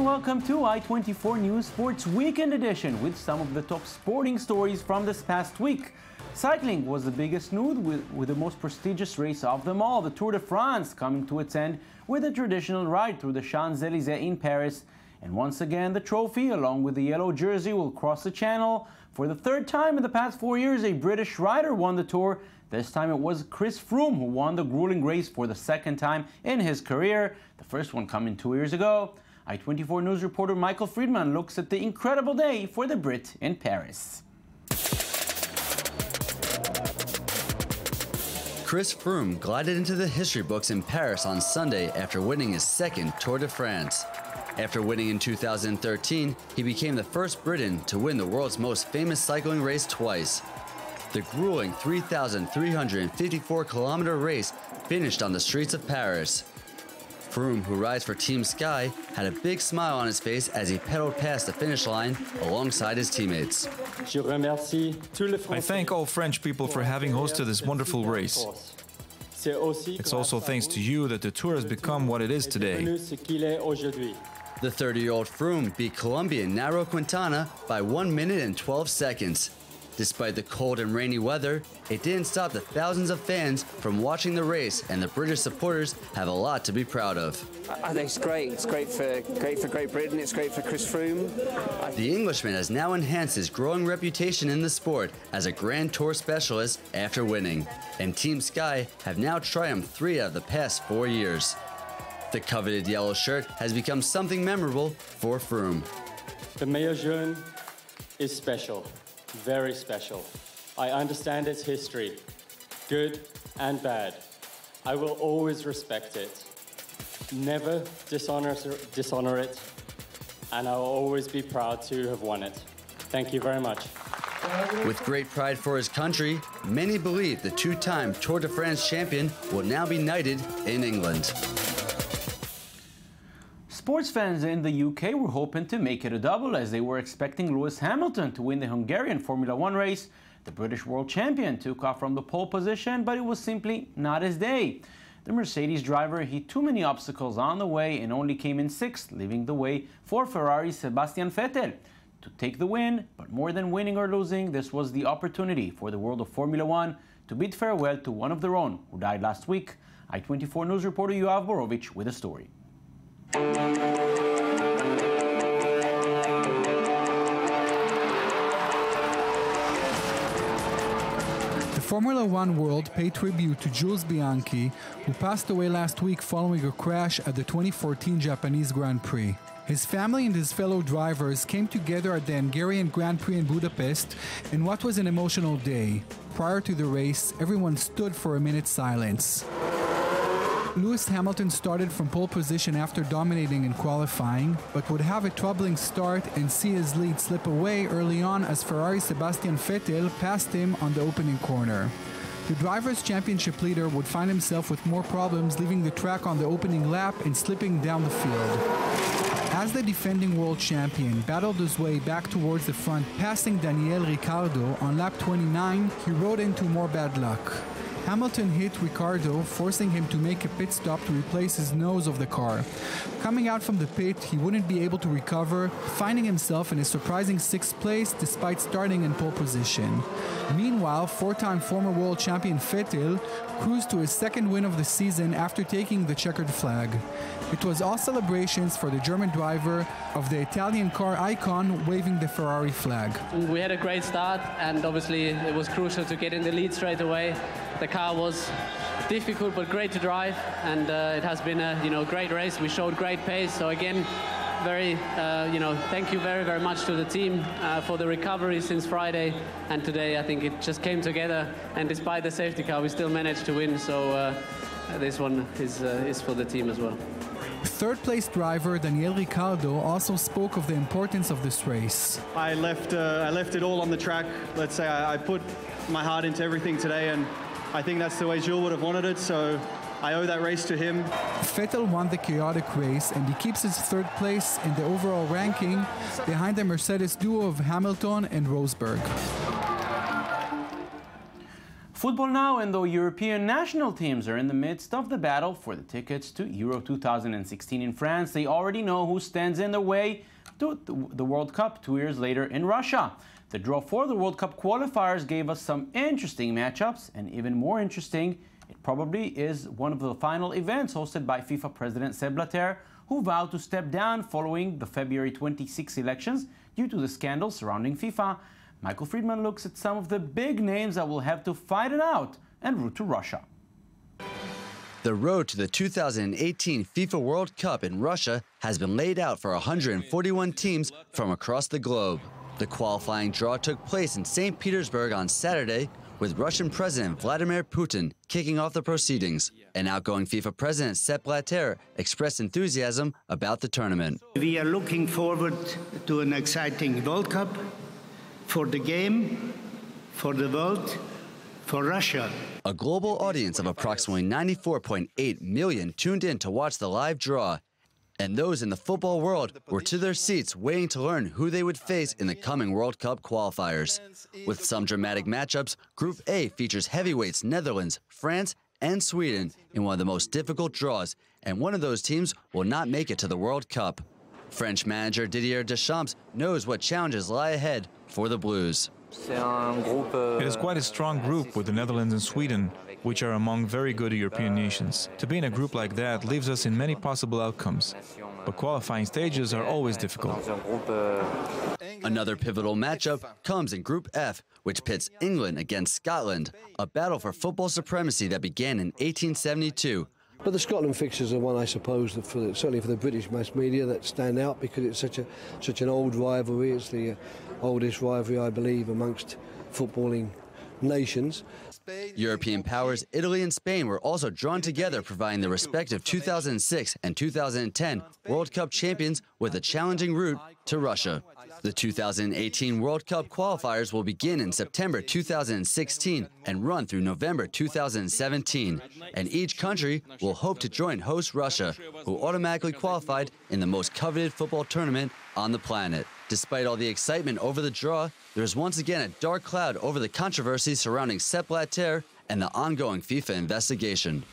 and welcome to I-24 News Sports Weekend Edition with some of the top sporting stories from this past week. Cycling was the biggest news with the most prestigious race of them all, the Tour de France, coming to its end with a traditional ride through the Champs-Élysées in Paris. And once again, the trophy, along with the yellow jersey, will cross the channel. For the third time in the past 4 years, a British rider won the Tour. This time it was Chris Froome who won the grueling race for the second time in his career, the first one coming 2 years ago. I-24 News reporter Michael Friedman looks at the incredible day for the Brit in Paris. Chris Froome glided into the history books in Paris on Sunday after winning his second Tour de France. After winning in 2013, he became the first Briton to win the world's most famous cycling race twice. The grueling 3,354-kilometer race finished on the streets of Paris. Froome, who rides for Team Sky, had a big smile on his face as he pedaled past the finish line alongside his teammates. I thank all French people for having hosted this wonderful race. It's also thanks to you that the Tour has become what it is today. The 30-year-old Froome beat Colombian Nairo Quintana by 1 minute and 12 seconds. Despite the cold and rainy weather, it didn't stop the thousands of fans from watching the race, and the British supporters have a lot to be proud of. I think it's great. It's great for Great Britain. It's great for Chris Froome. The Englishman has now enhanced his growing reputation in the sport as a Grand Tour specialist after winning, and Team Sky have now triumphed 3 out of the past 4 years. The coveted yellow shirt has become something memorable for Froome. The Maillot Jaune is special. Very special. I understand its history, good and bad. I will always respect it, never dishonor it, and I will always be proud to have won it. Thank you very much. With great pride for his country, many believe the two-time Tour de France champion will now be knighted in England. Sports fans in the UK were hoping to make it a double as they were expecting Lewis Hamilton to win the Hungarian Formula One race. The British world champion took off from the pole position, but it was simply not his day. The Mercedes driver hit too many obstacles on the way and only came in 6th, leaving the way for Ferrari's Sebastian Vettel to take the win. But more than winning or losing, this was the opportunity for the world of Formula One to bid farewell to one of their own who died last week. I-24 News reporter Yoav Borovic with a story. The Formula One world paid tribute to Jules Bianchi, who passed away last week following a crash at the 2014 Japanese Grand Prix. His family and his fellow drivers came together at the Hungarian Grand Prix in Budapest in what was an emotional day. Prior to the race, everyone stood for a minute's silence. Lewis Hamilton started from pole position after dominating in qualifying, but would have a troubling start and see his lead slip away early on as Ferrari's Sebastian Vettel passed him on the opening corner. The Drivers' Championship leader would find himself with more problems leaving the track on the opening lap and slipping down the field. As the defending world champion battled his way back towards the front, passing Daniel Ricciardo on lap 29, he rode into more bad luck. Hamilton hit Ricciardo, forcing him to make a pit stop to replace his nose of the car. Coming out from the pit, he wouldn't be able to recover, finding himself in a surprising 6th place despite starting in pole position. Meanwhile, 4-time former world champion Vettel cruised to his 2nd win of the season after taking the checkered flag. It was all celebrations for the German driver of the Italian car icon waving the Ferrari flag. We had a great start, and obviously it was crucial to get in the lead straight away. The car was difficult but great to drive, and it has been a great race. We showed great pace, so again, thank you very much to the team for the recovery since Friday, and today I think it just came together, and despite the safety car we still managed to win, so this one is for the team as well. 3rd place driver Daniel Ricciardo also spoke of the importance of this race. I left it all on the track. Let's say I put my heart into everything today, and I think that's the way Jules would have wanted it, so I owe that race to him. Vettel won the chaotic race, and he keeps his 3rd place in the overall ranking behind the Mercedes duo of Hamilton and Rosberg. Football now, and the European national teams are in the midst of the battle for the tickets to Euro 2016 in France. They already know who stands in the way to the World Cup 2 years later in Russia. The draw for the World Cup qualifiers gave us some interesting matchups, and even more interesting, it probably is one of the final events hosted by FIFA President Sepp Blatter, who vowed to step down following the February 26 elections due to the scandals surrounding FIFA. Michael Friedman looks at some of the big names that will have to fight it out en route to Russia. The road to the 2018 FIFA World Cup in Russia has been laid out for 141 teams from across the globe. The qualifying draw took place in St. Petersburg on Saturday, with Russian President Vladimir Putin kicking off the proceedings. And outgoing FIFA President Sepp Blatter expressed enthusiasm about the tournament. We are looking forward to an exciting World Cup for the game, for the world, for Russia. A global audience of approximately 94.8 million tuned in to watch the live draw, and those in the football world were to their seats waiting to learn who they would face in the coming World Cup qualifiers. With some dramatic matchups, Group A features heavyweights Netherlands, France, and Sweden in one of the most difficult draws, and one of those teams will not make it to the World Cup. French manager Didier Deschamps knows what challenges lie ahead for the Blues. It is quite a strong group with the Netherlands and Sweden, which are among very good European nations. To be in a group like that leaves us in many possible outcomes, but qualifying stages are always difficult. Another pivotal matchup comes in Group F, which pits England against Scotland, a battle for football supremacy that began in 1872. But the Scotland fixtures are one, I suppose, certainly for the British mass media, that stand out because it's such an old rivalry. It's the oldest rivalry, I believe, amongst footballing nations. European powers Italy and Spain were also drawn together, providing the respective 2006 and 2010 World Cup champions with a challenging route to Russia. The 2018 World Cup qualifiers will begin in September 2016 and run through November 2017. And each country will hope to join host Russia, who automatically qualified in the most coveted football tournament on the planet. Despite all the excitement over the draw, there's once again a dark cloud over the controversy surrounding Sepp Blatter and the ongoing FIFA investigation.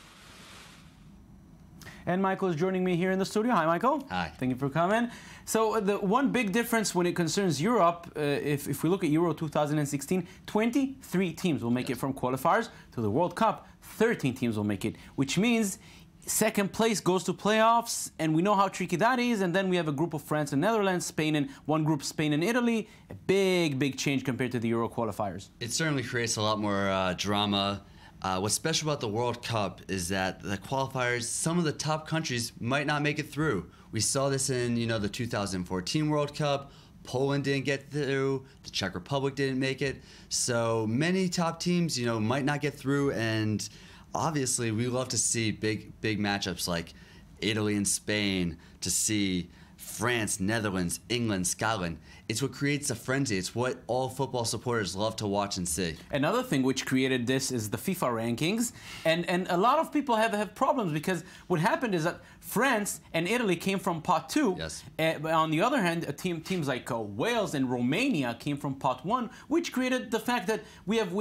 And Michael is joining me here in the studio. Hi, Michael. Hi. Thank you for coming. So the one big difference when it concerns Europe, if we look at Euro 2016, 23 teams will make it from qualifiers to the World Cup. 13 teams will make it, which means second place goes to playoffs, and we know how tricky that is. And then we have a group of France and Netherlands, Spain, and one group Spain and Italy. A big change compared to the Euro qualifiers. It certainly creates a lot more drama. What's special about the World Cup is that the qualifiers, some of the top countries might not make it through. We saw this in, the 2014 World Cup. Poland didn't get through. The Czech Republic didn't make it. So many top teams, might not get through. And obviously, we love to see big matchups like Italy and Spain, to see France, Netherlands, England, Scotland. It's what creates a frenzy. It's what all football supporters love to watch and see. Another thing which created this is the FIFA rankings. And a lot of people have problems because what happened is that France and Italy came from pot 2. Yes. But on the other hand, teams like Wales and Romania came from pot 1, which created the fact that we have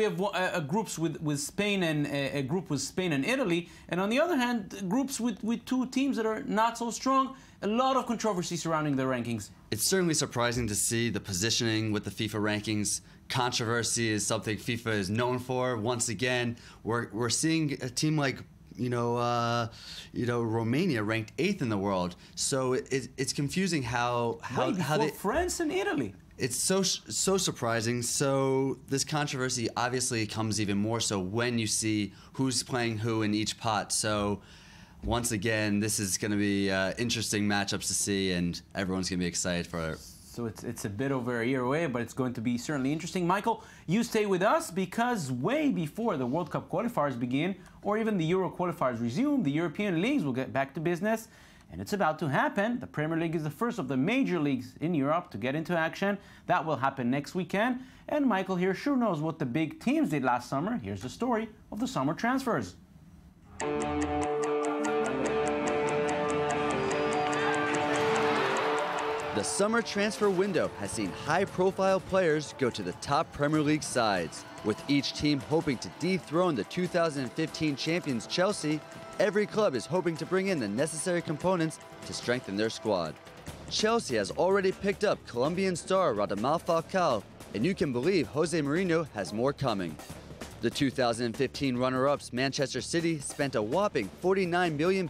groups with Spain and a group with Spain and Italy. And on the other hand, groups with two teams that are not so strong. A lot of controversy surrounding the rankings. It's certainly surprising to see the positioning with the FIFA rankings. Controversy is something FIFA is known for. Once again, we're seeing a team like Romania ranked 8th in the world. So it's confusing how they France and Italy. It's so surprising. So this controversy obviously comes even more so when you see who's playing who in each pot. So once again, this is going to be interesting matchups to see, and everyone's going to be excited for it. So it's a bit over a year away, but it's going to be certainly interesting. Michael, you stay with us because way before the World Cup qualifiers begin, or even the Euro qualifiers resume, the European leagues will get back to business, and it's about to happen. The Premier League is the first of the major leagues in Europe to get into action. That will happen next weekend. And Michael here sure knows what the big teams did last summer. Here's the story of the summer transfers. The summer transfer window has seen high-profile players go to the top Premier League sides. With each team hoping to dethrone the 2015 champions Chelsea, every club is hoping to bring in the necessary components to strengthen their squad. Chelsea has already picked up Colombian star Radamel Falcao, and you can believe Jose Mourinho has more coming. The 2015 runner-ups Manchester City spent a whopping £49 million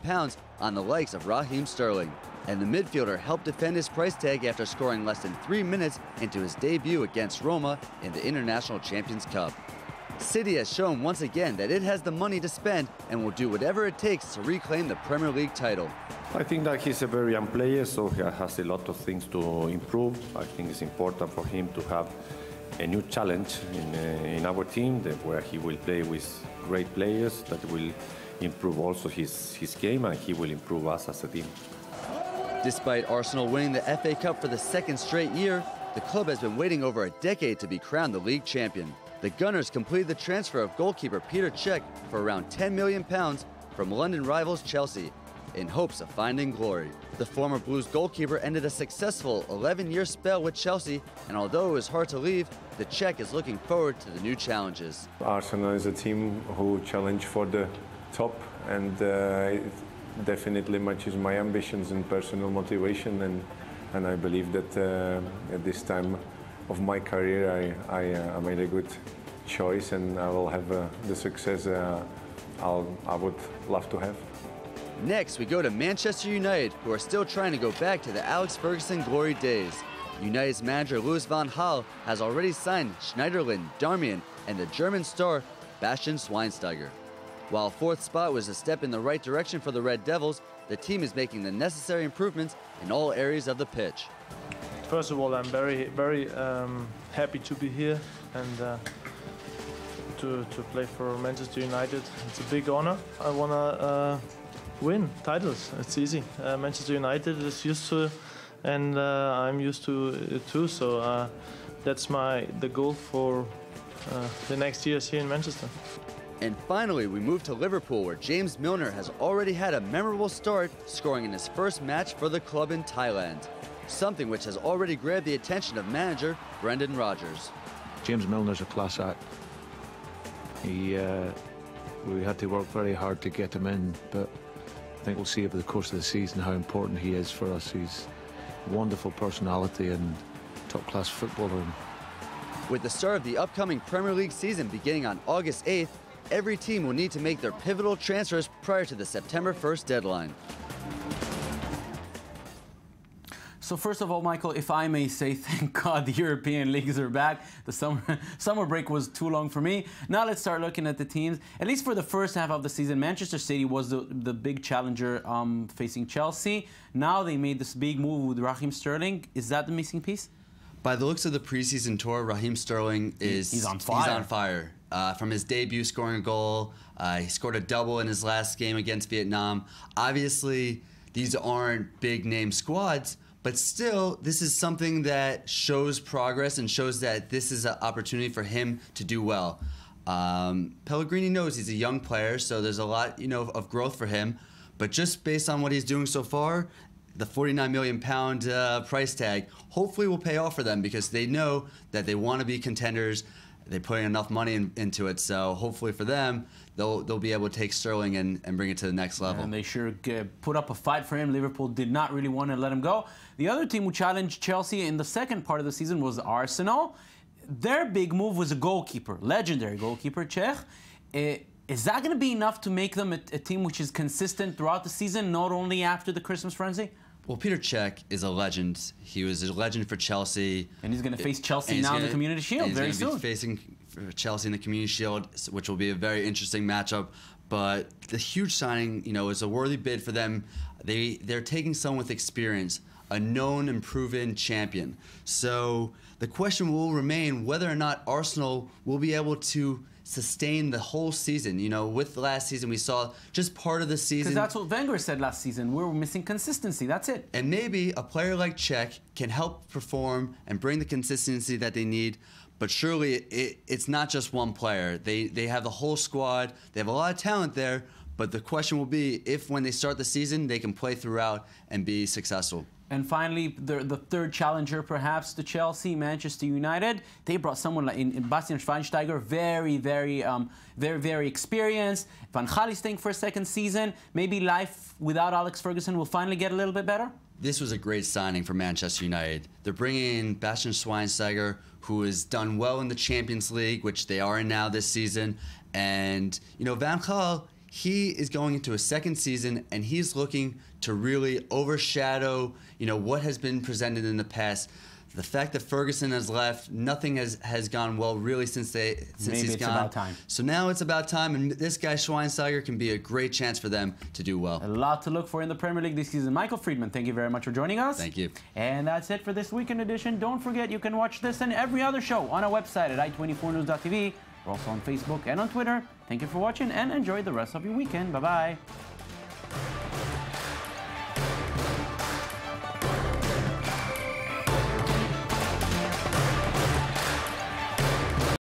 on the likes of Raheem Sterling, and the midfielder helped defend his price tag after scoring less than 3 minutes into his debut against Roma in the International Champions Cup. City has shown once again that it has the money to spend and will do whatever it takes to reclaim the Premier League title. I think that he's a very young player, so he has a lot of things to improve. I think it's important for him to have a new challenge in our team where he will play with great players that will improve also his game, and he will improve us as a team. Despite Arsenal winning the FA Cup for the second straight year, the club has been waiting over a decade to be crowned the league champion. The Gunners completed the transfer of goalkeeper Peter Cech for around £10 million from London rivals Chelsea, in hopes of finding glory. The former Blues goalkeeper ended a successful 11-year spell with Chelsea, and although it was hard to leave, the Czech is looking forward to the new challenges. Arsenal is a team who challenge for the top, and it definitely matches my ambitions and personal motivation, and I believe that at this time of my career I made a good choice, and I will have the success I would love to have. Next, we go to Manchester United, who are still trying to go back to the Alex Ferguson glory days. United's manager Louis van Gaal has already signed Schneiderlin, Darmian, and the German star Bastian Schweinsteiger. While fourth spot was a step in the right direction for the Red Devils, the team is making the necessary improvements in all areas of the pitch. First of all, I'm very happy to be here and to play for Manchester United. It's a big honor. I want to win titles. It's easy. Manchester United is used to, and I'm used to it too. So that's the goal for the next years here in Manchester. And finally, we move to Liverpool, where James Milner has already had a memorable start, scoring in his first match for the club in Thailand, something which has already grabbed the attention of manager Brendan Rodgers. James Milner's a class act. We had to work very hard to get him in, but I think we'll see over the course of the season how important he is for us. He's a wonderful personality and top-class footballer. With the start of the upcoming Premier League season beginning on August 8th, every team will need to make their pivotal transfers prior to the September 1st deadline. So first of all, Michael, if I may say, thank God the European leagues are back. The summer break was too long for me. Now let's start looking at the teams. At least for the first half of the season, Manchester City was the big challenger facing Chelsea. Now they made this big move with Raheem Sterling. Is that the missing piece? By the looks of the preseason tour, Raheem Sterling he's on fire. From his debut scoring a goal, he scored a double in his last game against Vietnam. Obviously, these aren't big-name squads, but still, this is something that shows progress and shows that this is an opportunity for him to do well. Pellegrini knows he's a young player, so there's a lot, of growth for him. But just based on what he's doing so far, the £49 million price tag hopefully will pay off for them, because they know that they want to be contenders. They're putting enough money into it, so hopefully for them, they'll be able to take Sterling and bring it to the next level. And they sure put up a fight for him. Liverpool did not really want to let him go. The other team who challenged Chelsea in the second part of the season was Arsenal. Their big move was a goalkeeper, legendary goalkeeper, Cech. Is that going to be enough to make them a team which is consistent throughout the season, not only after the Christmas frenzy? Well, Peter Cech is a legend. He was a legend for Chelsea. And he's going to face Chelsea now in the Community Shield very soon. He's going to be facing Chelsea in the Community Shield, which will be a very interesting matchup. But the huge signing, is a worthy bid for them. They're taking someone with experience, a known and proven champion. So the question will remain whether or not Arsenal will be able to sustain the whole season. With the last season, we saw just part of the season. Because that's what Wenger said last season. We're missing consistency. That's it. And maybe a player like Cech can help perform and bring the consistency that they need. But surely it's not just one player. They have the whole squad. They have a lot of talent there. But the question will be if when they start the season, they can play throughout and be successful. And finally, the third challenger, perhaps, to Chelsea, Manchester United. They brought someone like in Bastian Schweinsteiger, very experienced. Van Gaal is staying for a second season. Maybe life without Alex Ferguson will finally get a little bit better? This was a great signing for Manchester United. They're bringing in Bastian Schweinsteiger, who has done well in the Champions League, which they are in now this season. And, you know, Van Gaal, he is going into a second season, and he's looking to really overshadow, you know, what has been presented in the past. The fact that Ferguson has left, nothing has gone well really since he's gone. Maybe it's about time. So now it's about time, and this guy Schweinsteiger can be a great chance for them to do well. A lot to look for in the Premier League this season. Michael Friedman, thank you very much for joining us. Thank you. And that's it for this Weekend Edition. Don't forget, you can watch this and every other show on our website at i24news.tv. We're also on Facebook and on Twitter. Thank you for watching, and enjoy the rest of your weekend. Bye-bye.